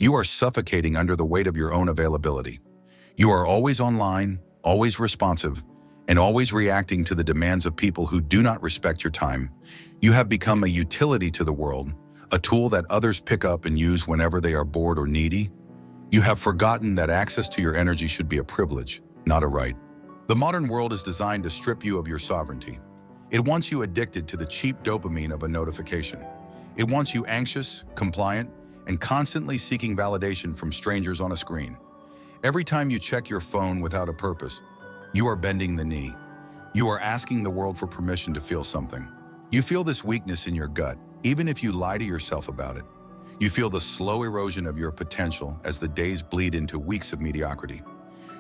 You are suffocating under the weight of your own availability. You are always online, always responsive, and always reacting to the demands of people who do not respect your time. You have become a utility to the world, a tool that others pick up and use whenever they are bored or needy. You have forgotten that access to your energy should be a privilege, not a right. The modern world is designed to strip you of your sovereignty. It wants you addicted to the cheap dopamine of a notification. It wants you anxious, compliant, and constantly seeking validation from strangers on a screen. Every time you check your phone without a purpose, you are bending the knee. You are asking the world for permission to feel something. You feel this weakness in your gut, even if you lie to yourself about it. You feel the slow erosion of your potential as the days bleed into weeks of mediocrity.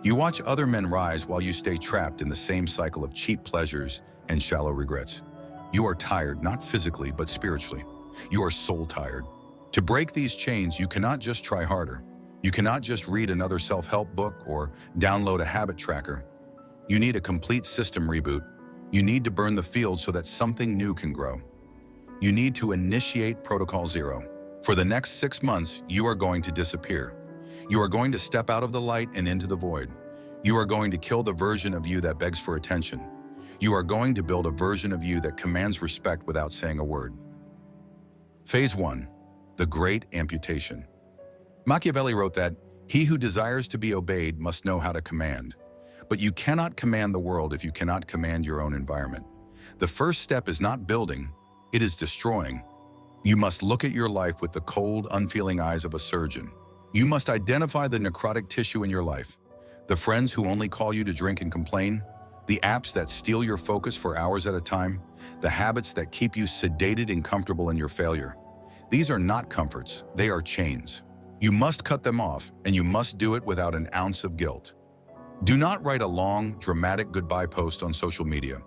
You watch other men rise while you stay trapped in the same cycle of cheap pleasures and shallow regrets. You are tired, not physically, but spiritually. You are soul tired. To break these chains, you cannot just try harder. You cannot just read another self-help book or download a habit tracker. You need a complete system reboot. You need to burn the field so that something new can grow. You need to initiate Protocol Zero. For the next 6 months, you are going to disappear. You are going to step out of the light and into the void. You are going to kill the version of you that begs for attention. You are going to build a version of you that commands respect without saying a word. Phase 1. The Great Amputation. Machiavelli wrote that, "He who desires to be obeyed must know how to command." But you cannot command the world if you cannot command your own environment. The first step is not building, it is destroying. You must look at your life with the cold, unfeeling eyes of a surgeon. You must identify the necrotic tissue in your life. The friends who only call you to drink and complain, the apps that steal your focus for hours at a time, the habits that keep you sedated and comfortable in your failure. These are not comforts, they are chains. You must cut them off, and you must do it without an ounce of guilt. Do not write a long, dramatic goodbye post on social media.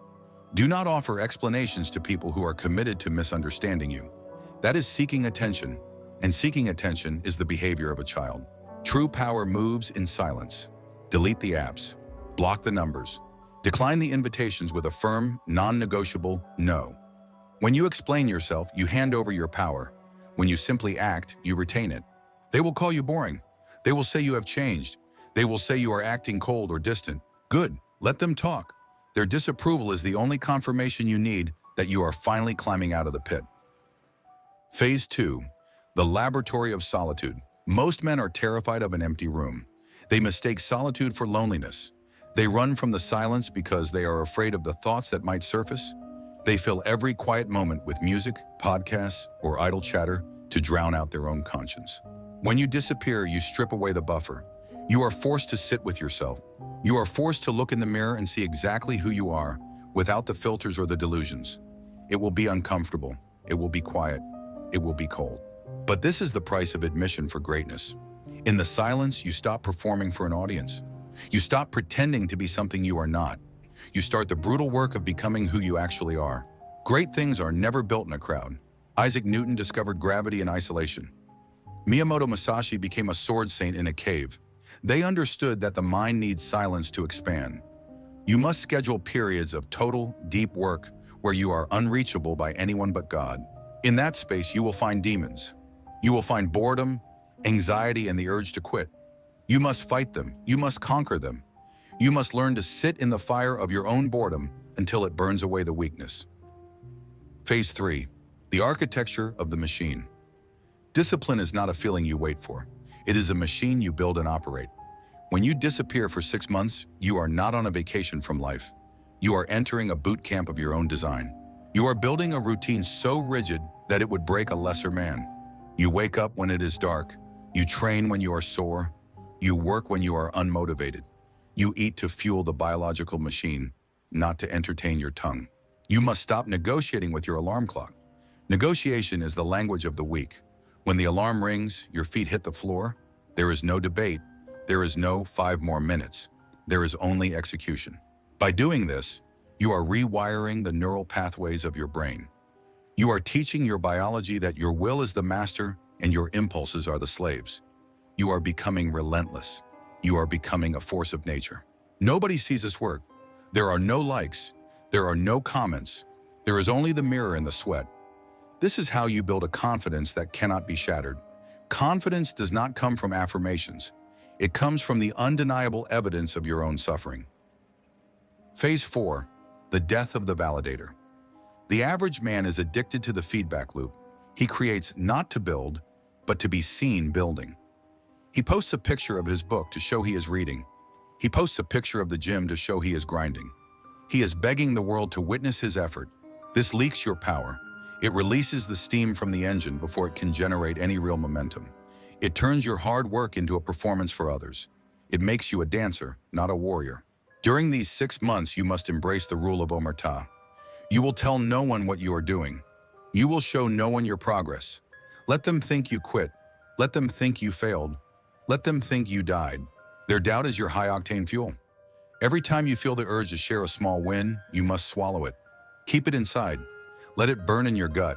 Do not offer explanations to people who are committed to misunderstanding you. That is seeking attention, and seeking attention is the behavior of a child. True power moves in silence. Delete the apps. Block the numbers. Decline the invitations with a firm, non-negotiable no. When you explain yourself, you hand over your power. When you simply act, you retain it. They will call you boring. They will say you have changed. They will say you are acting cold or distant. Good, let them talk. Their disapproval is the only confirmation you need that you are finally climbing out of the pit. Phase 2. The Laboratory of Solitude. Most men are terrified of an empty room. They mistake solitude for loneliness. They run from the silence because they are afraid of the thoughts that might surface. They fill every quiet moment with music, podcasts, or idle chatter to drown out their own conscience. When you disappear, you strip away the buffer. You are forced to sit with yourself. You are forced to look in the mirror and see exactly who you are, without the filters or the delusions. It will be uncomfortable. It will be quiet. It will be cold. But this is the price of admission for greatness. In the silence, you stop performing for an audience. You stop pretending to be something you are not. You start the brutal work of becoming who you actually are. Great things are never built in a crowd. Isaac Newton discovered gravity in isolation. Miyamoto Musashi became a sword saint in a cave. They understood that the mind needs silence to expand. You must schedule periods of total, deep work where you are unreachable by anyone but God. In that space, you will find demons. You will find boredom, anxiety, and the urge to quit. You must fight them. You must conquer them. You must learn to sit in the fire of your own boredom until it burns away the weakness. Phase 3. The Architecture of the Machine. Discipline is not a feeling you wait for. It is a machine you build and operate. When you disappear for 6 months, you are not on a vacation from life. You are entering a boot camp of your own design. You are building a routine so rigid that it would break a lesser man. You wake up when it is dark. You train when you are sore. You work when you are unmotivated. You eat to fuel the biological machine, not to entertain your tongue. You must stop negotiating with your alarm clock. Negotiation is the language of the weak. When the alarm rings, your feet hit the floor. There is no debate. There is no 5 more minutes. There is only execution. By doing this, you are rewiring the neural pathways of your brain. You are teaching your biology that your will is the master and your impulses are the slaves. You are becoming relentless. You are becoming a force of nature. Nobody sees this work. There are no likes. There are no comments. There is only the mirror and the sweat. This is how you build a confidence that cannot be shattered. Confidence does not come from affirmations. It comes from the undeniable evidence of your own suffering. Phase 4. The death of the validator. The average man is addicted to the feedback loop. He creates not to build, but to be seen building. He posts a picture of his book to show he is reading. He posts a picture of the gym to show he is grinding. He is begging the world to witness his effort. This leaks your power. It releases the steam from the engine before it can generate any real momentum. It turns your hard work into a performance for others. It makes you a dancer, not a warrior. During these 6 months, you must embrace the rule of omerta. You will tell no one what you are doing. You will show no one your progress. Let them think you quit. Let them think you failed. Let them think you died. Their doubt is your high-octane fuel. Every time you feel the urge to share a small win, you must swallow it. Keep it inside. Let it burn in your gut.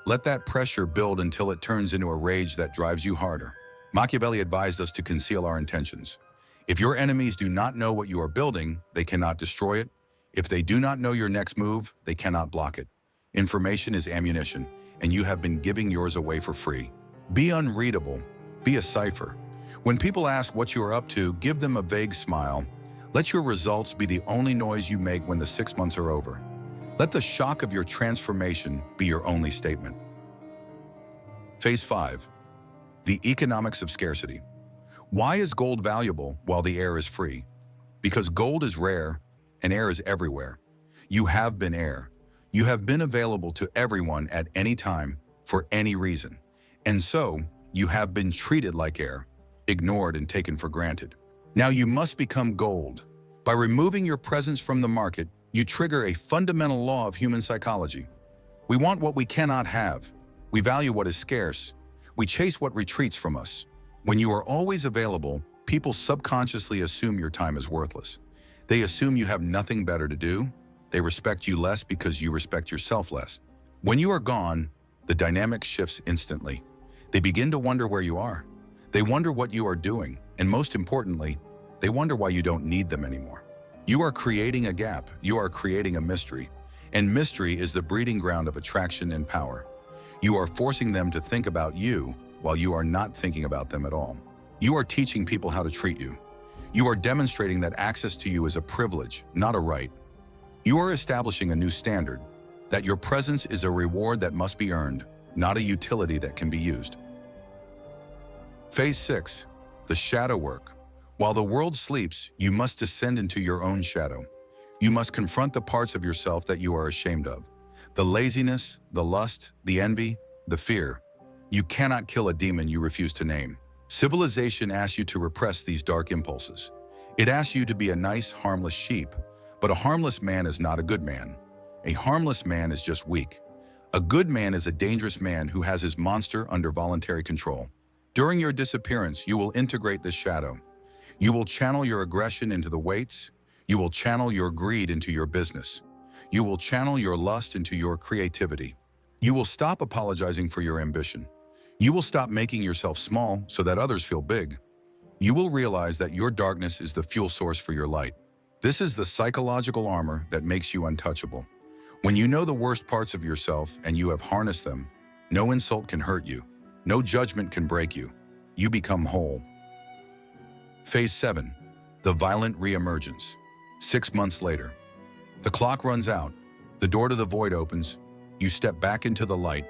Let that pressure build until it turns into a rage that drives you harder. Machiavelli advised us to conceal our intentions. If your enemies do not know what you are building, they cannot destroy it. If they do not know your next move, they cannot block it. Information is ammunition, and you have been giving yours away for free. Be unreadable. Be a cipher. When people ask what you are up to, give them a vague smile. Let your results be the only noise you make when the 6 months are over. Let the shock of your transformation be your only statement. Phase 5. The economics of scarcity. Why is gold valuable while the air is free? Because gold is rare and air is everywhere. You have been air. You have been available to everyone at any time for any reason. And so, you have been treated like air, ignored and taken for granted. Now you must become gold. By removing your presence from the market, you trigger a fundamental law of human psychology. We want what we cannot have. We value what is scarce. We chase what retreats from us. When you are always available, people subconsciously assume your time is worthless. They assume you have nothing better to do. They respect you less because you respect yourself less. When you are gone, the dynamic shifts instantly. They begin to wonder where you are. They wonder what you are doing, and most importantly, they wonder why you don't need them anymore. You are creating a gap. You are creating a mystery. And mystery is the breeding ground of attraction and power. You are forcing them to think about you while you are not thinking about them at all. You are teaching people how to treat you. You are demonstrating that access to you is a privilege, not a right. You are establishing a new standard, that your presence is a reward that must be earned, not a utility that can be used. Phase 6. The shadow work. While the world sleeps, you must descend into your own shadow. You must confront the parts of yourself that you are ashamed of. The laziness, the lust, the envy, the fear. You cannot kill a demon you refuse to name. Civilization asks you to repress these dark impulses. It asks you to be a nice, harmless sheep, but a harmless man is not a good man. A harmless man is just weak. A good man is a dangerous man who has his monster under voluntary control. During your disappearance, you will integrate this shadow. You will channel your aggression into the weights. You will channel your greed into your business. You will channel your lust into your creativity. You will stop apologizing for your ambition. You will stop making yourself small so that others feel big. You will realize that your darkness is the fuel source for your light. This is the psychological armor that makes you untouchable. When you know the worst parts of yourself and you have harnessed them, no insult can hurt you. No judgment can break you. You become whole. Phase 7. The violent reemergence. 6 months later. The clock runs out. The door to the void opens. You step back into the light.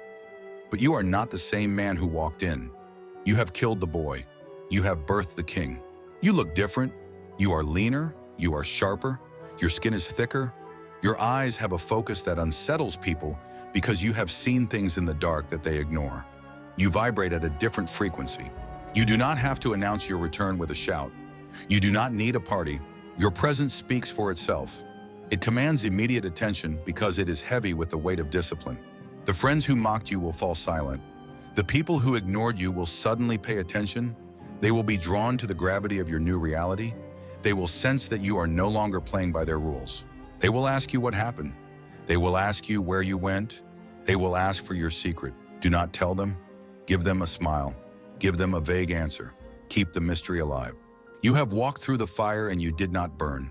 But you are not the same man who walked in. You have killed the boy. You have birthed the king. You look different. You are leaner. You are sharper. Your skin is thicker. Your eyes have a focus that unsettles people because you have seen things in the dark that they ignore. You vibrate at a different frequency. You do not have to announce your return with a shout. You do not need a party. Your presence speaks for itself. It commands immediate attention because it is heavy with the weight of discipline. The friends who mocked you will fall silent. The people who ignored you will suddenly pay attention. They will be drawn to the gravity of your new reality. They will sense that you are no longer playing by their rules. They will ask you what happened. They will ask you where you went. They will ask for your secret. Do not tell them. Give them a smile. Give them a vague answer. Keep the mystery alive. You have walked through the fire and you did not burn.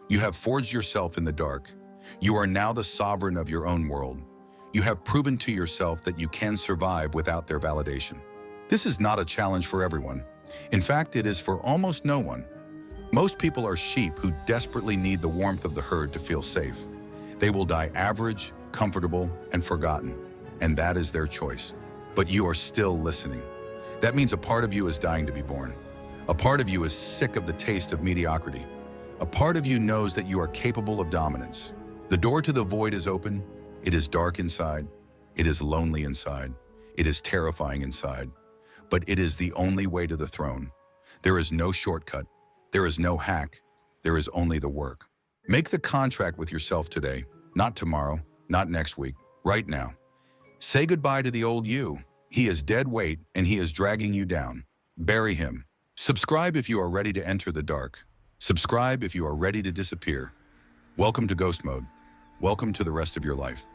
You have forged yourself in the dark. You are now the sovereign of your own world. You have proven to yourself that you can survive without their validation. This is not a challenge for everyone. In fact, it is for almost no one. Most people are sheep who desperately need the warmth of the herd to feel safe. They will die average, comfortable, and forgotten, and that is their choice. But you are still listening. That means a part of you is dying to be born. A part of you is sick of the taste of mediocrity. A part of you knows that you are capable of dominance. The door to the void is open. It is dark inside. It is lonely inside. It is terrifying inside. But it is the only way to the throne. There is no shortcut. There is no hack. There is only the work. Make the contract with yourself today, not tomorrow, not next week, right now. Say goodbye to the old you. He is dead weight and he is dragging you down. Bury him. Subscribe if you are ready to enter the dark. Subscribe if you are ready to disappear. Welcome to Ghost Mode. Welcome to the rest of your life.